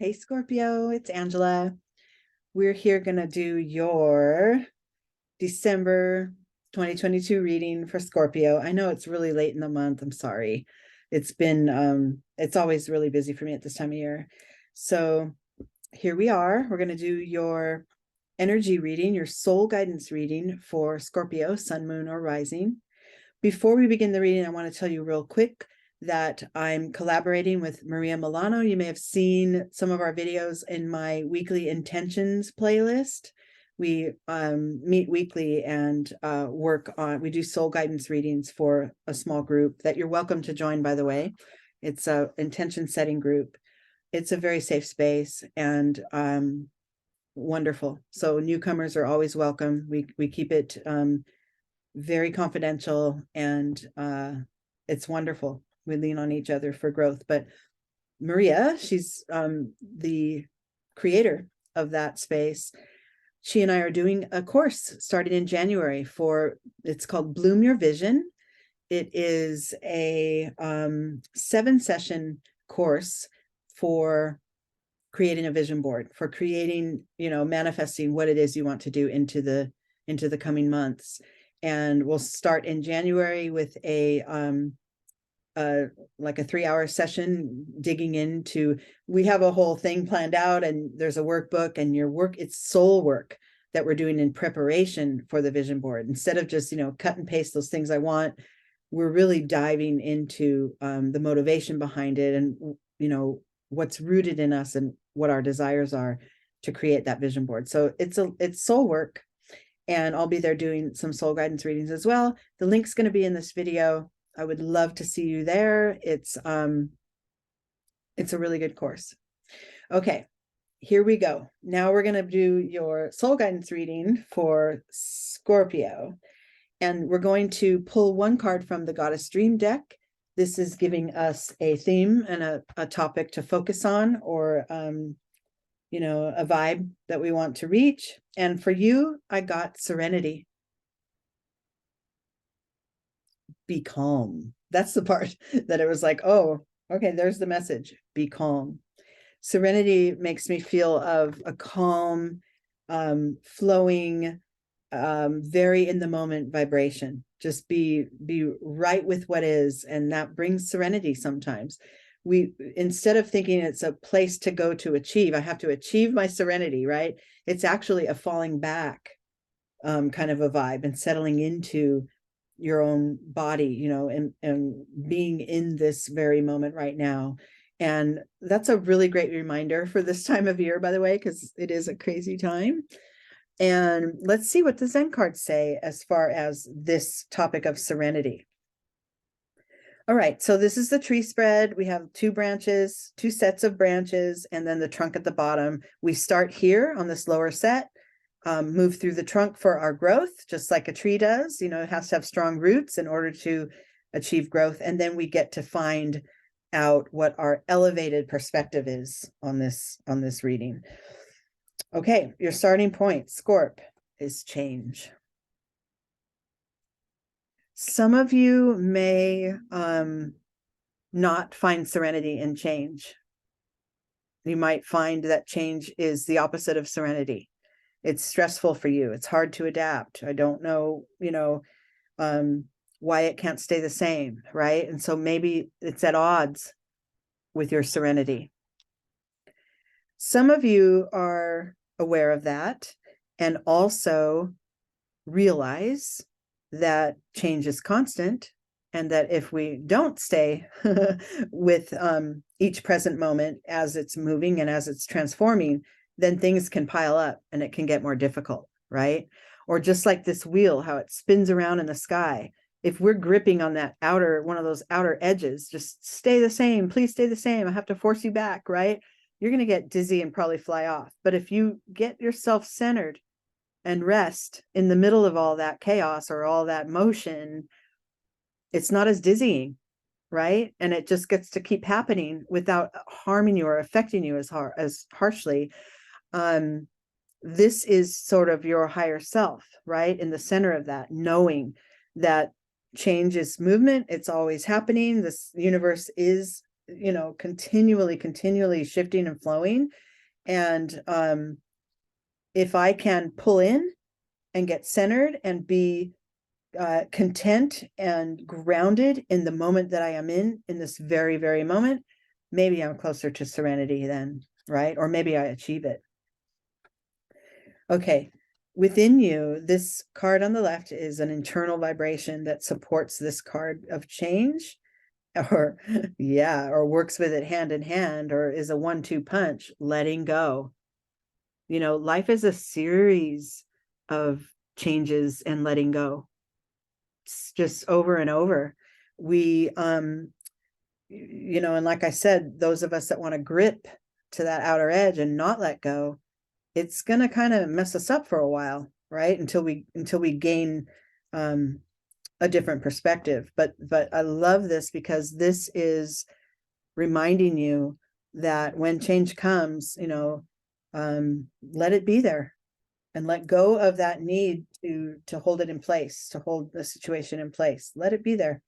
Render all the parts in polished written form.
Hey Scorpio, it's Angela. We're here going to do your December 2022 reading for Scorpio. I know it's really late in the month. I'm sorry. It's always really busy for me at this time of year. So here we are. We're going to do your energy reading, your soul guidance reading for Scorpio, sun, moon, or rising. Before we begin the reading, I want to tell you real quick that I'm collaborating with Maria Milano. You may have seen some of our videos in my weekly intentions playlist. We meet weekly and we do soul guidance readings for a small group that you're welcome to join, by the way. It's a intention setting group. It's a very safe space and wonderful. So newcomers are always welcome. We keep it very confidential and it's wonderful. We lean on each other for growth. But Maria, she's the creator of that space. She and I are doing a course starting in January it's called Bloom Your Vision. It is a 7-session course for creating a vision board, for creating, manifesting what it is you want to do into the coming months. And we'll start in January with like a 3-hour session digging into, we have a whole thing planned out and there's a workbook and it's soul work that we're doing in preparation for the vision board. Instead of just, cut and paste those things I want, we're really diving into the motivation behind it and, what's rooted in us and what our desires are to create that vision board. So it's soul work. And I'll be there doing some soul guidance readings as well. The link's going to be in this video. I would love to see you there. It's a really good course. Okay, here we go. Now we're going to do your soul guidance reading for Scorpio. And we're going to pull one card from the Goddess Dream deck. This is giving us a theme and a topic to focus on, or a vibe that we want to reach. And for you, I got Serenity. Be calm. That's the part that it was like, oh, okay, there's the message. Be calm. Serenity makes me feel of a calm, flowing, very in the moment vibration. Just be right with what is, and that brings serenity sometimes. Instead of thinking it's a place to go to achieve, I have to achieve my serenity, right? It's actually a falling back kind of a vibe and settling into your own body, and being in this very moment right now. And that's a really great reminder for this time of year, by the way, because it is a crazy time. And let's see what the Zen cards say as far as this topic of serenity. All right, so this is the tree spread. We have 2 branches, 2 sets of branches, and then the trunk at the bottom. We start here on this lower set, move through the trunk for our growth, just like a tree does. It has to have strong roots in order to achieve growth. And then we get to find out what our elevated perspective is on this reading. Okay, your starting point, Scorp, is change. Some of you may not find serenity in change. You might find that change is the opposite of serenity. It's stressful for you. It's hard to adapt. I don't know, why it can't stay the same, right? And so maybe it's at odds with your serenity. Some of you are aware of that and also realize that change is constant, and that if we don't stay with each present moment as it's moving and as it's transforming, then things can pile up and it can get more difficult, right? Or just like this wheel, how it spins around in the sky. If we're gripping on that one of those outer edges, just stay the same, please stay the same. I have to force you back, right? You're going to get dizzy and probably fly off. But if you get yourself centered and rest in the middle of all that chaos or all that motion, it's not as dizzying, right? And it just gets to keep happening without harming you or affecting you as harshly. This is sort of your higher self, right? In the center of that, knowing that change is movement. It's always happening. This universe is you know, continually shifting and flowing. And if I can pull in and get centered and be content and grounded in the moment that I am in this very, very moment, maybe I'm closer to serenity then, right? Or maybe I achieve it. Okay. Within you, this card on the left is an internal vibration that supports this card of change, or yeah, or works with it hand in hand, or is a 1-2 punch, letting go. You know, life is a series of changes and letting go. It's just over and over. We you know, and like I said, those of us that want to grip to that outer edge and not let go, it's going to kind of mess us up for a while, right? Until we gain a different perspective. But I love this because this is reminding you that when change comes, you know, let it be there and let go of that need to hold it in place, to hold the situation in place. Let it be there.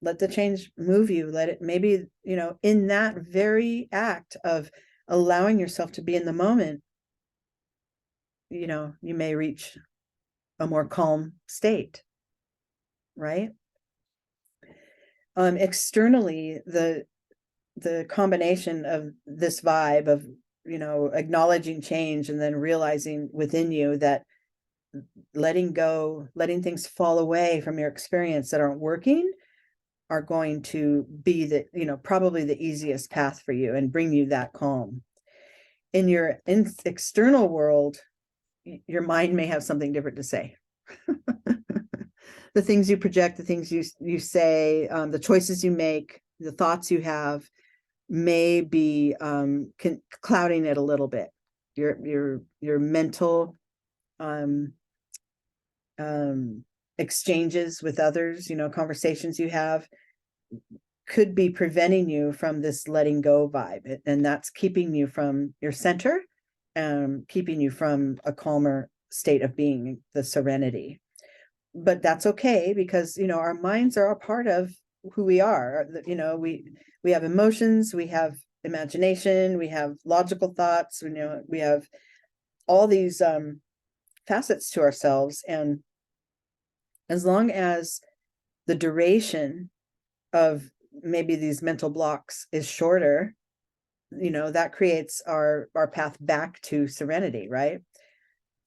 Let the change move you. Let it, maybe, you know, in that very act of allowing yourself to be in the moment, you know, you may reach a more calm state, right? Externally, the combination of this vibe of, you know, acknowledging change and then realizing within you that letting go, letting things fall away from your experience that aren't working are going to be the, you know, probably the easiest path for you and bring you that calm. In your external world, your mind may have something different to say. The things you project, the things you say, the choices you make, the thoughts you have may be clouding it a little bit. Your mental exchanges with others, you know, conversations you have could be preventing you from this letting go vibe, and that's keeping you from your center, keeping you from a calmer state of being, the serenity. But that's okay, because, you know, our minds are a part of who we are. You know, we have emotions, we have imagination, we have logical thoughts, you know, we have all these facets to ourselves. And as long as the duration of maybe these mental blocks is shorter, you know, that creates our path back to serenity, right?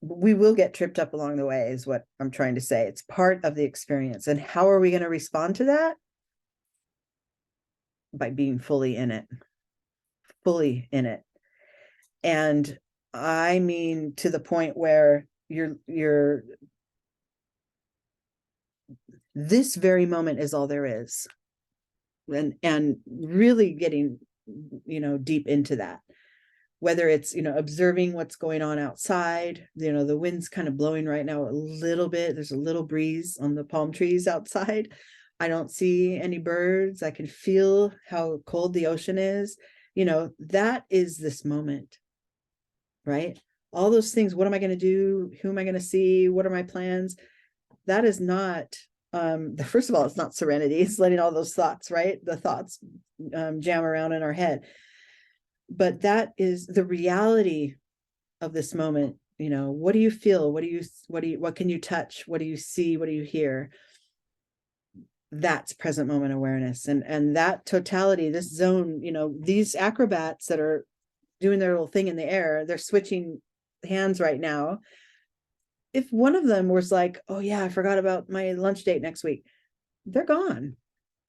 We will get tripped up along the way, is what I'm trying to say. It's part of the experience. And how are we going to respond to that? By being fully in it. And I mean, to the point where you're this very moment is all there is. And really getting, you know, deep into that. Whether it's, you know, observing what's going on outside, you know, the wind's kind of blowing right now a little bit. There's a little breeze on the palm trees outside. I don't see any birds. I can feel how cold the ocean is. You know, that is this moment, right? All those things. What am I going to do? Who am I going to see? What are my plans? That is not, first of all, it's not serenity. It's letting all those thoughts, right? The thoughts jam around in our head. But that is the reality of this moment. You know, what do you feel? What can you touch? What do you see? What do you hear? That's present moment awareness. And that totality, this zone, you know, these acrobats that are doing their little thing in the air, they're switching hands right now. If one of them was like, oh yeah, I forgot about my lunch date next week, they're gone.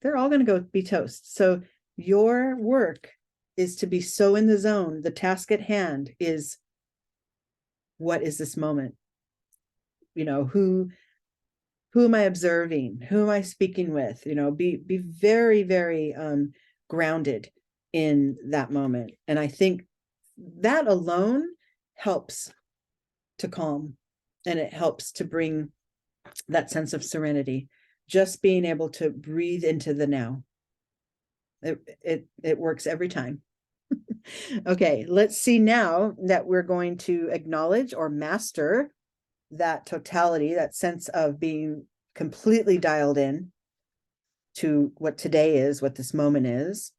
They're all going to go be toast. So your work is to be so in the zone. The task at hand is, what is this moment? You know, who am I observing? Who am I speaking with? You know, be very, very grounded in that moment. And I think that alone helps to calm, and it helps to bring that sense of serenity. Just being able to breathe into the now. It works every time. Okay, let's see now that we're going to acknowledge or master that totality, that sense of being completely dialed in to what today is, what this moment is.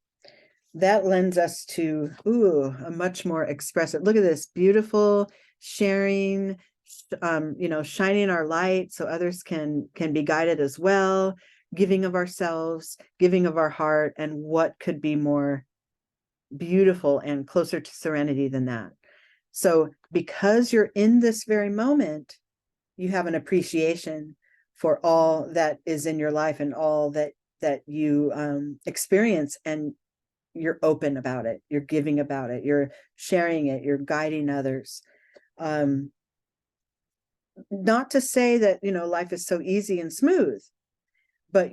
that lends us to, a much more expressive, look at this, beautiful sharing, shining our light so others can be guided as well, giving of ourselves, giving of our heart. And what could be more beautiful and closer to serenity than that? So because you're in this very moment, you have an appreciation for all that is in your life and all that you experience, and you're open about it, you're giving about it, you're sharing it, you're guiding others. Not to say that life is so easy and smooth, but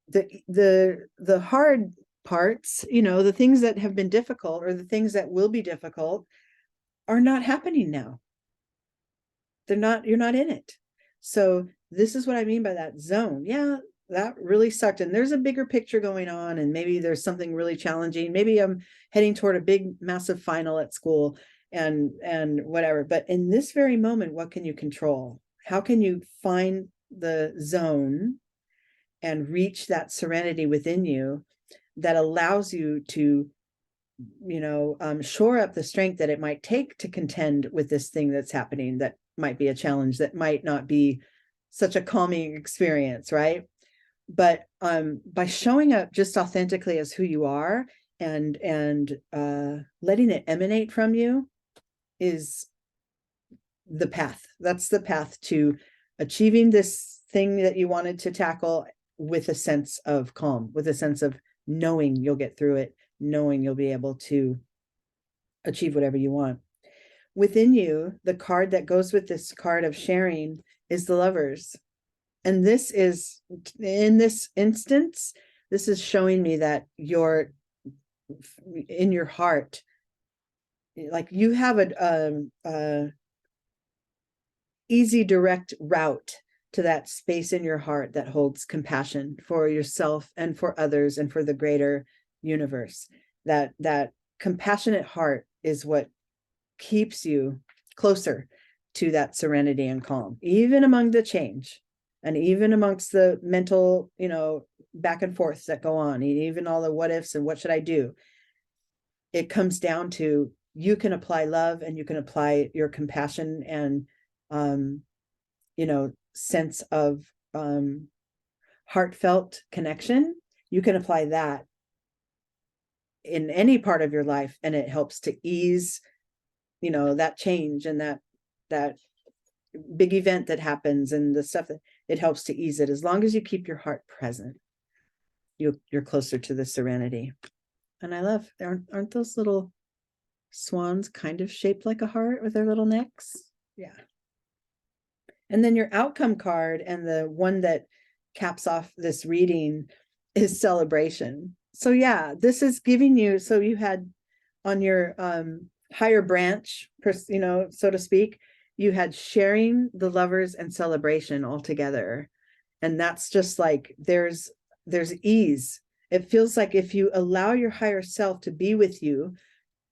the hard parts, the things that have been difficult or the things that will be difficult are not happening now. You're not in it. So this is what I mean by that zone. Yeah, that really sucked. And there's a bigger picture going on, and maybe there's something really challenging. Maybe I'm heading toward a big, massive final at school and whatever. But in this very moment, what can you control? How can you find the zone and reach that serenity within you that allows you to shore up the strength that it might take to contend with this thing that's happening, that might be a challenge, that might not be such a calming experience, right? But by showing up just authentically as who you are and letting it emanate from you is the path. That's the path to achieving this thing that you wanted to tackle, with a sense of calm, with a sense of knowing you'll get through it, knowing you'll be able to achieve whatever you want. Within you, the card that goes with this card of sharing is the Lovers. And this is, in this instance, this is showing me that you're in your heart, like you have a easy, direct route to that space in your heart that holds compassion for yourself and for others and for the greater universe. That compassionate heart is what keeps you closer to that serenity and calm, even among the change, and even amongst the mental, back and forth that go on, even all the what ifs and what should I do. It comes down to, you can apply love and you can apply your compassion and, sense of heartfelt connection. You can apply that in any part of your life, and it helps to ease, that change and that big event that happens, and the stuff that it helps to ease it. As long as you keep your heart present, you're closer to the serenity. And I love, aren't those little swans kind of shaped like a heart with their little necks? Yeah. And then your outcome card, and the one that caps off this reading, is Celebration. So yeah, this is giving you, so you had on your higher branch, so to speak, you had sharing, the Lovers, and Celebration all together. And that's just like, there's ease. It feels like if you allow your higher self to be with you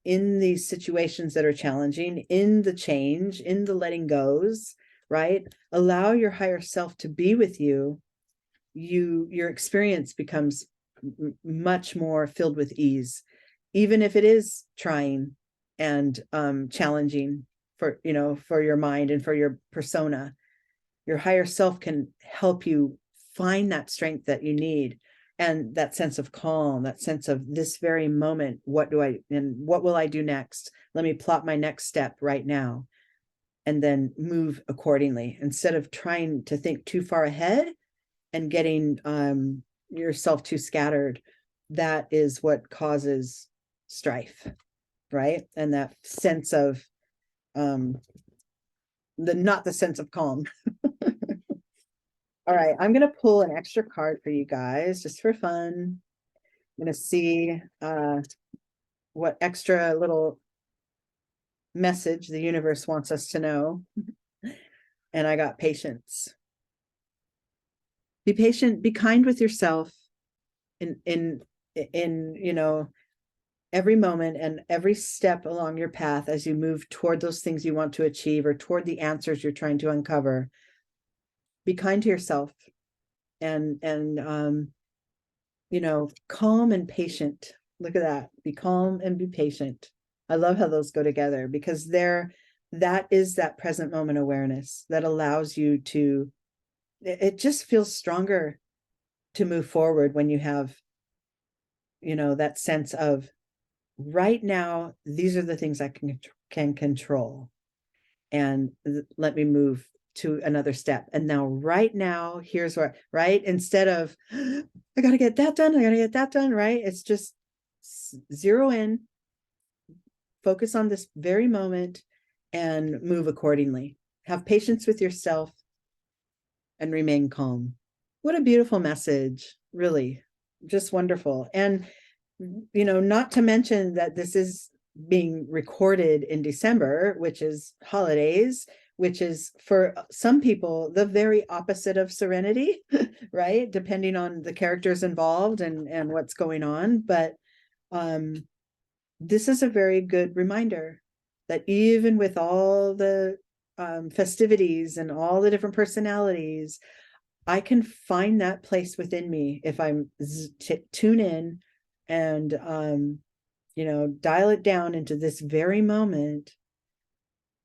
in these situations that are challenging, in the change, in the letting goes, right? Allow your higher self to be with you. Your experience becomes much more filled with ease, even if it is trying and challenging for your mind and for your persona. Your higher self can help you find that strength that you need, and that sense of calm, that sense of this very moment. What will I do next? Let me plot my next step right now, and then move accordingly, instead of trying to think too far ahead and getting yourself too scattered. That is what causes strife, right? And that sense of not the sense of calm. All right, I'm going to pull an extra card for you guys just for fun. I'm going to see what extra little message the universe wants us to know. And I got patience. Be patient, be kind with yourself in every moment and every step along your path as you move toward those things you want to achieve, or toward the answers you're trying to uncover. Be kind to yourself, and calm and patient Look at that. Be calm and be patient. I love how those go together, because that is that present moment awareness that allows you to, it just feels stronger to move forward when you have, that sense of, right now, these are the things I can control. And let me move to another step. And now, right now, here's where, right? Instead of, I got to get that done. I got to get that done. Right. It's just zero in, focus on this very moment and move accordingly. Have patience with yourself and remain calm. What a beautiful message. Really, just wonderful. And, not to mention that this is being recorded in December, which is holidays, which is for some people the very opposite of serenity, right? Depending on the characters involved and what's going on. But this is a very good reminder that even with all the festivities and all the different personalities, I can find that place within me if I'm tune in and dial it down into this very moment.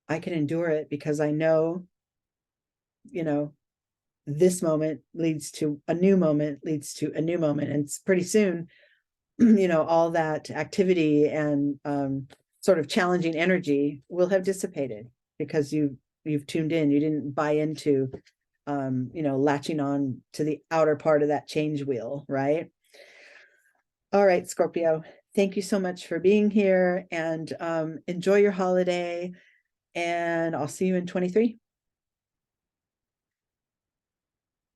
I can endure it because I know, this moment leads to a new moment, leads to a new moment. And it's pretty soon, all that activity and sort of challenging energy will have dissipated because you've tuned in. You didn't buy into, latching on to the outer part of that change wheel, right? All right, Scorpio, thank you so much for being here, and enjoy your holiday, and I'll see you in 23.